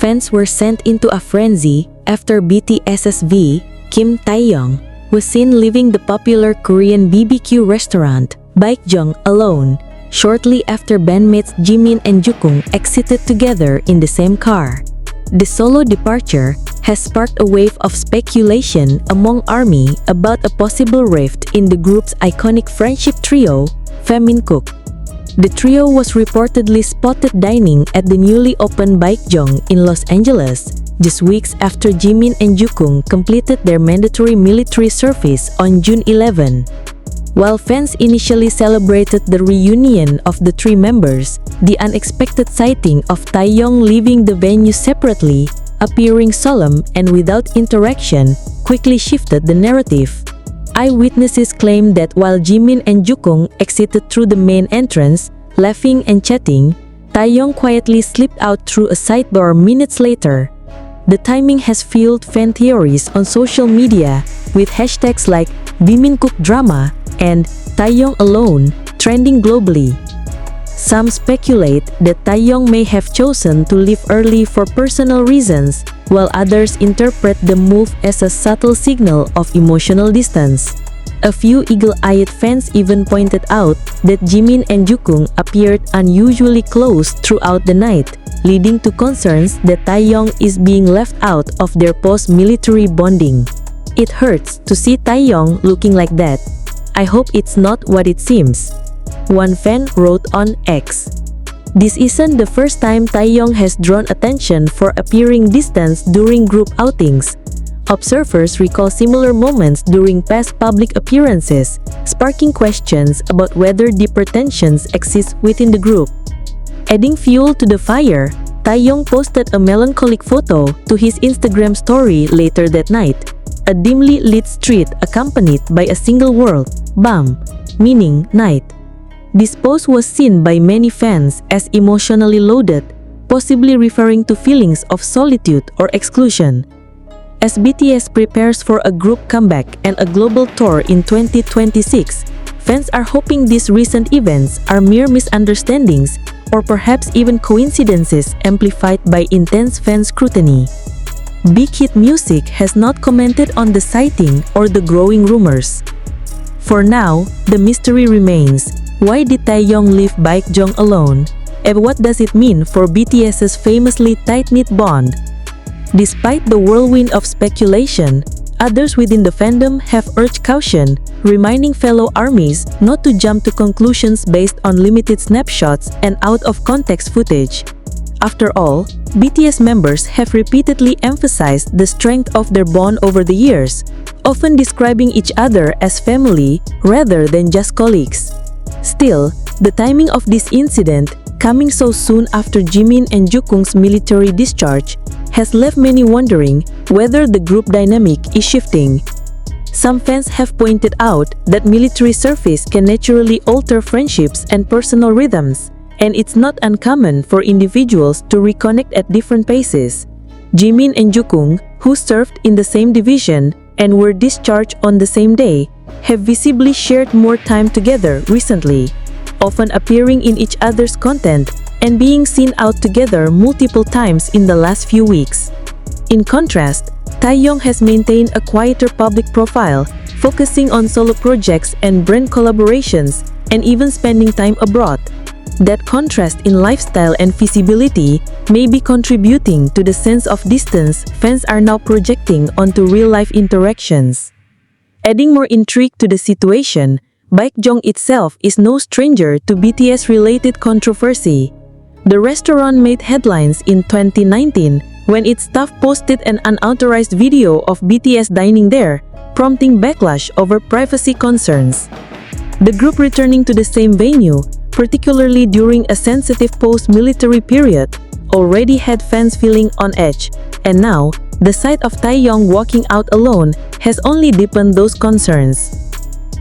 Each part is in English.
Fans were sent into a frenzy after BTS's V, Kim Taehyung, was seen leaving the popular Korean BBQ restaurant, Baekjeong, alone, shortly after bandmates Jimin and Jungkook exited together in the same car. The solo departure has sparked a wave of speculation among ARMY about a possible rift in the group's iconic friendship trio, Jungkook. The trio was reportedly spotted dining at the newly opened Baekjeong in Los Angeles, just weeks after Jimin and Jungkook completed their mandatory military service on June 11. While fans initially celebrated the reunion of the three members, the unexpected sighting of Taehyung leaving the venue separately, appearing solemn and without interaction, quickly shifted the narrative. Eyewitnesses claim that while Jimin and Jungkook exited through the main entrance, laughing and chatting, Taehyung quietly slipped out through a side door minutes later. The timing has fueled fan theories on social media, with hashtags like Jungkook drama and Taehyung alone trending globally. Some speculate that Taehyung may have chosen to leave early for personal reasons, while others interpret the move as a subtle signal of emotional distance. A few eagle-eyed fans even pointed out that Jimin and Jungkook appeared unusually close throughout the night, leading to concerns that Taehyung is being left out of their post-military bonding. It hurts to see Taehyung looking like that. I hope it's not what it seems, one fan wrote on X. This isn't the first time Taehyung has drawn attention for appearing distant during group outings. Observers recall similar moments during past public appearances, sparking questions about whether deeper tensions exist within the group. Adding fuel to the fire, Taehyung posted a melancholic photo to his Instagram story later that night, a dimly lit street accompanied by a single word, "Bam," meaning night. This post was seen by many fans as emotionally loaded, possibly referring to feelings of solitude or exclusion. As BTS prepares for a group comeback and a global tour in 2026, fans are hoping these recent events are mere misunderstandings or perhaps even coincidences amplified by intense fan scrutiny. Big Hit Music has not commented on the sighting or the growing rumors. For now, the mystery remains. Why did Taehyung leave Baekjeong alone? And what does it mean for BTS's famously tight-knit bond? Despite the whirlwind of speculation, others within the fandom have urged caution, reminding fellow ARMYs not to jump to conclusions based on limited snapshots and out-of-context footage. After all, BTS members have repeatedly emphasized the strength of their bond over the years, often describing each other as family rather than just colleagues. Still, the timing of this incident, coming so soon after Jimin and Jungkook's military discharge, has left many wondering whether the group dynamic is shifting. Some fans have pointed out that military service can naturally alter friendships and personal rhythms, and it's not uncommon for individuals to reconnect at different paces. Jimin and Jungkook, who served in the same division and were discharged on the same day, have visibly shared more time together recently, often appearing in each other's content and being seen out together multiple times in the last few weeks. In contrast, Taehyung has maintained a quieter public profile, focusing on solo projects and brand collaborations, and even spending time abroad. That contrast in lifestyle and visibility may be contributing to the sense of distance fans are now projecting onto real-life interactions. Adding more intrigue to the situation, Baekjeong itself is no stranger to BTS-related controversy. The restaurant made headlines in 2019 when its staff posted an unauthorized video of BTS dining there, prompting backlash over privacy concerns. The group returning to the same venue, particularly during a sensitive post-military period, already had fans feeling on edge, and now, the sight of Taehyung walking out alone has only deepened those concerns.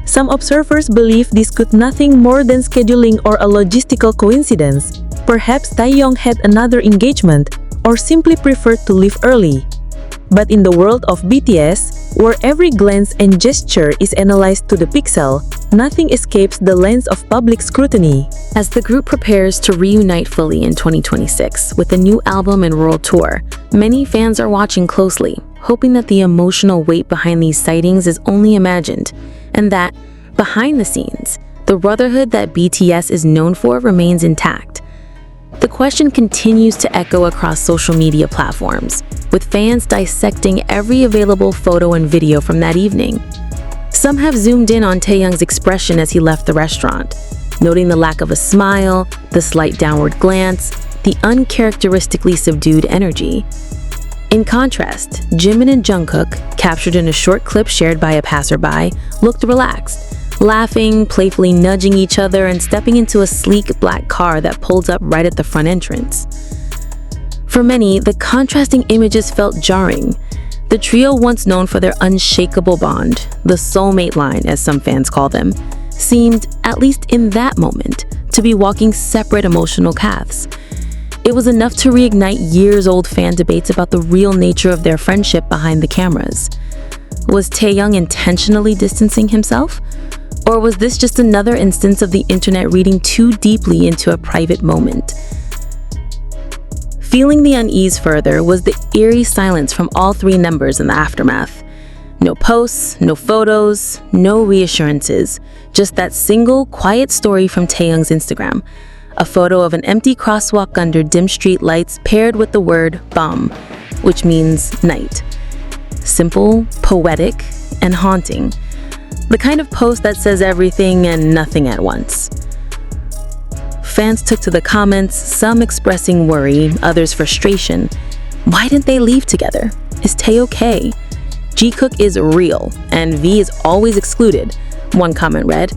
Some observers believe this could nothing more than scheduling or a logistical coincidence. Perhaps Taehyung had another engagement or simply preferred to leave early. But in the world of BTS, where every glance and gesture is analyzed to the pixel, nothing escapes the lens of public scrutiny. As the group prepares to reunite fully in 2026 with a new album and world tour, many fans are watching closely, hoping that the emotional weight behind these sightings is only imagined, and that, behind the scenes, the brotherhood that BTS is known for remains intact. The question continues to echo across social media platforms, with fans dissecting every available photo and video from that evening. Some have zoomed in on Taehyung's expression as he left the restaurant, noting the lack of a smile, the slight downward glance, the uncharacteristically subdued energy. In contrast, Jimin and Jungkook, captured in a short clip shared by a passerby, looked relaxed, laughing, playfully nudging each other, and stepping into a sleek black car that pulled up right at the front entrance. For many, the contrasting images felt jarring. The trio, once known for their unshakable bond, the soulmate line as some fans call them, seemed, at least in that moment, to be walking separate emotional paths. It was enough to reignite years-old fan debates about the real nature of their friendship behind the cameras. Was Taehyung intentionally distancing himself? Or was this just another instance of the internet reading too deeply into a private moment? Feeling the unease further was the eerie silence from all three members in the aftermath. No posts, no photos, no reassurances, just that single, quiet story from Taehyung's Instagram. A photo of an empty crosswalk under dim street lights paired with the word "bam," which means night. Simple, poetic, and haunting. The kind of post that says everything and nothing at once. Fans took to the comments, some expressing worry, others frustration. Why didn't they leave together? Is Tae okay? Jungkook is real, and V is always excluded, one comment read,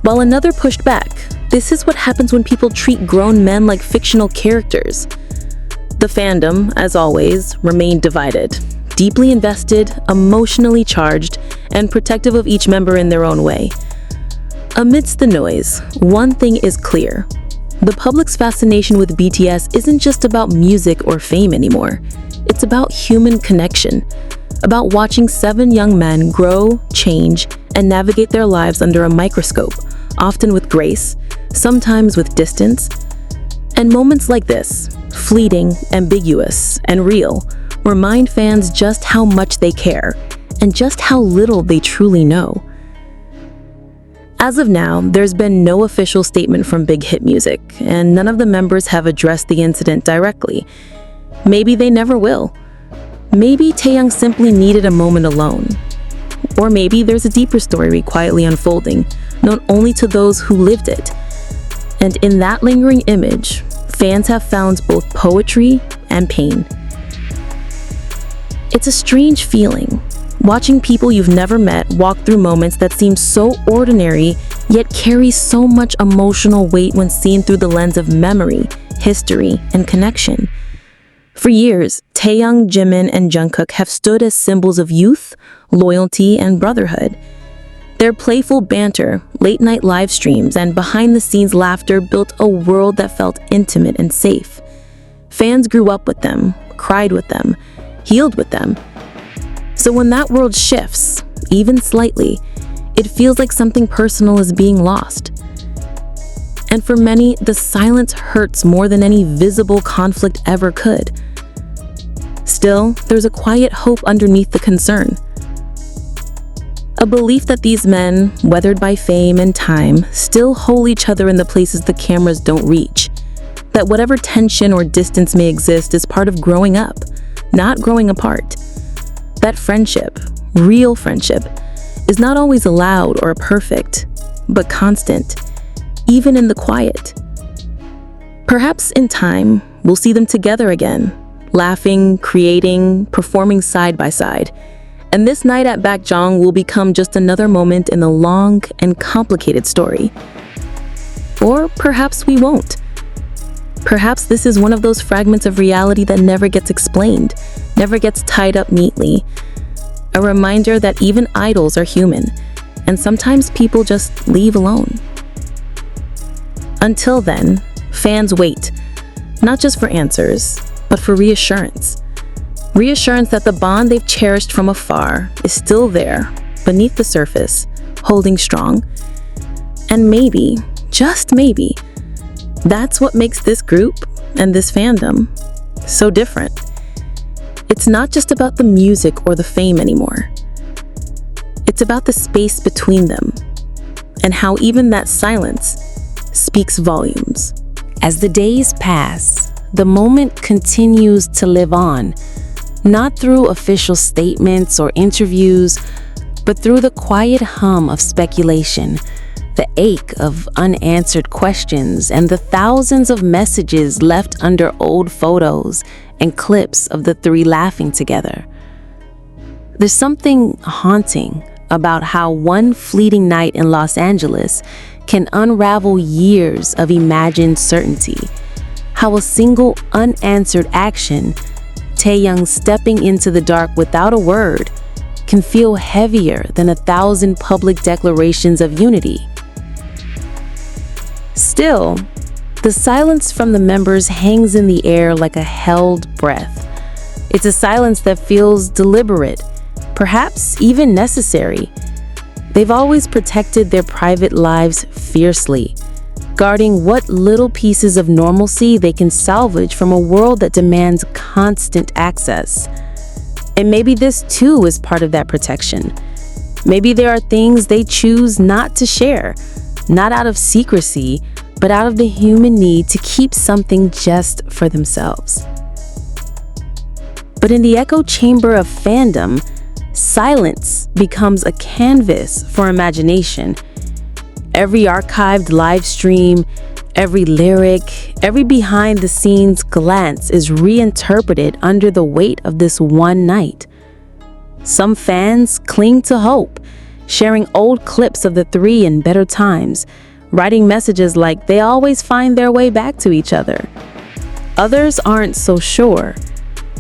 while another pushed back. This is what happens when people treat grown men like fictional characters. The fandom, as always, remained divided, deeply invested, emotionally charged, and protective of each member in their own way. Amidst the noise, one thing is clear. The public's fascination with BTS isn't just about music or fame anymore. It's about human connection, about watching 7 young men grow, change, and navigate their lives under a microscope, often with grace, sometimes with distance. And moments like this, fleeting, ambiguous, and real, remind fans just how much they care and just how little they truly know. As of now, there's been no official statement from Big Hit Music, and none of the members have addressed the incident directly. Maybe they never will. Maybe Taehyung simply needed a moment alone. Or maybe there's a deeper story quietly unfolding, known only to those who lived it. And in that lingering image, fans have found both poetry and pain. It's a strange feeling, watching people you've never met walk through moments that seem so ordinary, yet carry so much emotional weight when seen through the lens of memory, history, and connection. For years, Taehyung, Jimin, and Jungkook have stood as symbols of youth, loyalty, and brotherhood. Their playful banter, late-night live streams, and behind-the-scenes laughter built a world that felt intimate and safe. Fans grew up with them, cried with them, healed with them. So when that world shifts, even slightly, it feels like something personal is being lost. And for many, the silence hurts more than any visible conflict ever could. Still, there's a quiet hope underneath the concern. A belief that these men, weathered by fame and time, still hold each other in the places the cameras don't reach. That whatever tension or distance may exist is part of growing up, not growing apart. That friendship, real friendship, is not always loud or perfect, but constant, even in the quiet. Perhaps in time, we'll see them together again, laughing, creating, performing side by side. And this night at Baekjeong will become just another moment in the long and complicated story. Or perhaps we won't. Perhaps this is one of those fragments of reality that never gets explained, never gets tied up neatly. A reminder that even idols are human, and sometimes people just leave alone. Until then, fans wait, not just for answers, but for reassurance. Reassurance that the bond they've cherished from afar is still there, beneath the surface, holding strong. And maybe, just maybe, that's what makes this group and this fandom so different. It's not just about the music or the fame anymore. It's about the space between them and how even that silence speaks volumes. As the days pass, the moment continues to live on, not through official statements or interviews, but through the quiet hum of speculation, the ache of unanswered questions, and the thousands of messages left under old photos and clips of the three laughing together. There's something haunting about how one fleeting night in Los Angeles can unravel years of imagined certainty, how a single unanswered action, Taehyung stepping into the dark without a word, can feel heavier than 1,000 public declarations of unity. Still, the silence from the members hangs in the air like a held breath. It's a silence that feels deliberate, perhaps even necessary. They've always protected their private lives fiercely, guarding what little pieces of normalcy they can salvage from a world that demands constant access. And maybe this too is part of that protection. Maybe there are things they choose not to share, not out of secrecy, but out of the human need to keep something just for themselves. But in the echo chamber of fandom, silence becomes a canvas for imagination. Every archived live stream, every lyric, every behind-the-scenes glance is reinterpreted under the weight of this one night. Some fans cling to hope, sharing old clips of the three in better times, writing messages like they always find their way back to each other. Others aren't so sure,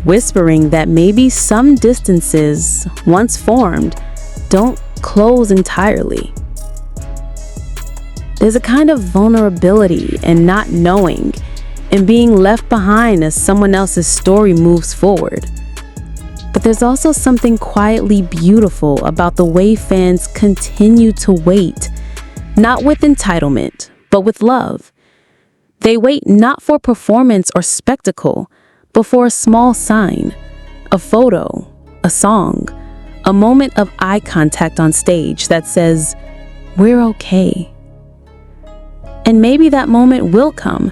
whispering that maybe some distances, once formed, don't close entirely. There's a kind of vulnerability in not knowing and being left behind as someone else's story moves forward. But there's also something quietly beautiful about the way fans continue to wait, not with entitlement, but with love. They wait not for performance or spectacle, but for a small sign, a photo, a song, a moment of eye contact on stage that says, "We're okay." And maybe that moment will come.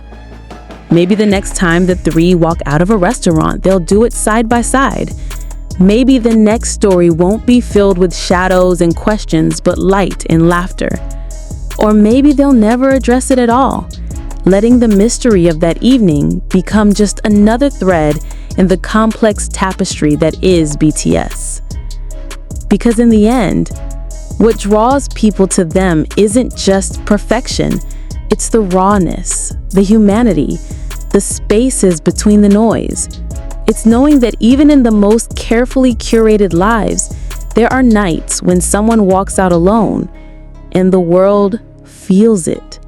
Maybe the next time the three walk out of a restaurant, they'll do it side by side. Maybe the next story won't be filled with shadows and questions, but light and laughter. Or maybe they'll never address it at all, letting the mystery of that evening become just another thread in the complex tapestry that is BTS. Because in the end, what draws people to them isn't just perfection, it's the rawness, the humanity, the spaces between the noise. It's knowing that even in the most carefully curated lives, there are nights when someone walks out alone and the world feels it.